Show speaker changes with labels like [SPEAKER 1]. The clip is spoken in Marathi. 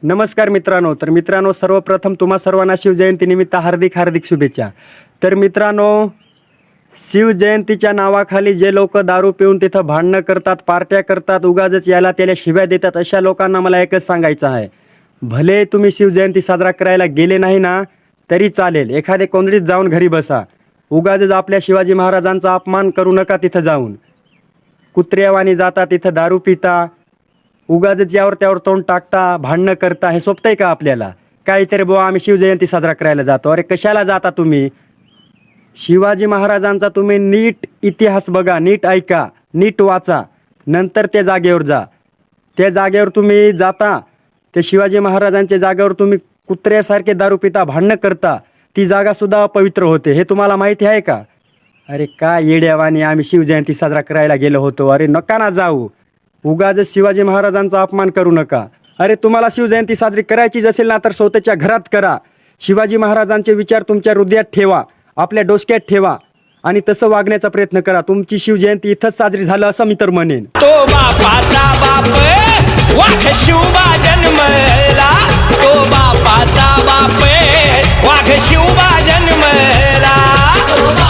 [SPEAKER 1] नमस्कार मित्रांनो. तर मित्रांनो, सर्वप्रथम तुम्हा सर्वांना शिवजयंतीनिमित्त हार्दिक शुभेच्छा. तर मित्रांनो, शिवजयंतीच्या नावाखाली जे लोक दारू पिऊन तिथं भांडणं करतात, पार्ट्या करतात, उगाचच याला त्याला शिव्या देतात, अशा लोकांना मला एकच सांगायचं आहे, भले तुम्ही शिवजयंती साजरा करायला गेले नाही ना तरी चालेल, एखादे कोंडीत जाऊन घरी बसा. उगाचच आपल्या शिवाजी महाराजांचा अपमान करू नका. तिथं जाऊन कुत्र्यावानी जाता, तिथं दारू पिता, उगाचच यावर त्यावर तोंड टाकता, भांडणं करता. हे सोपतंय का आपल्याला? काहीतरी बुवा आम्ही शिवजयंती साजरा करायला जातो. अरे कशाला जाता तुम्ही? शिवाजी महाराजांचा तुम्ही नीट इतिहास बघा, नीट ऐका, नीट वाचा, नंतर त्या जागेवर जा. त्या जागेवर तुम्ही जाता, त्या शिवाजी महाराजांच्या जागेवर तुम्ही कुत्र्यासारखे दारू पिता, भांडणं करता, ती जागासुद्धा अपवित्र होते. हे तुम्हाला माहिती आहे का? अरे काय येड्यावानी आम्ही शिवजयंती साजरा करायला गेलो होतो. अरे नका ना जाऊ, उगाच शिवाजी महाराजांचा अपमान करू नका. अरे तुम्हाला शिवजयंती साजरी करायचीच असेल ना तर स्वतःच्या घरात करा. शिवाजी महाराजांचे विचार तुमच्या हृदयात ठेवा, आपल्या डोसक्यात ठेवा आणि तसं वागण्याचा प्रयत्न करा. तुमची शिवजयंती इथंच साजरी झालं असं मी तर म्हणेन.
[SPEAKER 2] तो बापाचा बाप वाघ शिवबा जन्म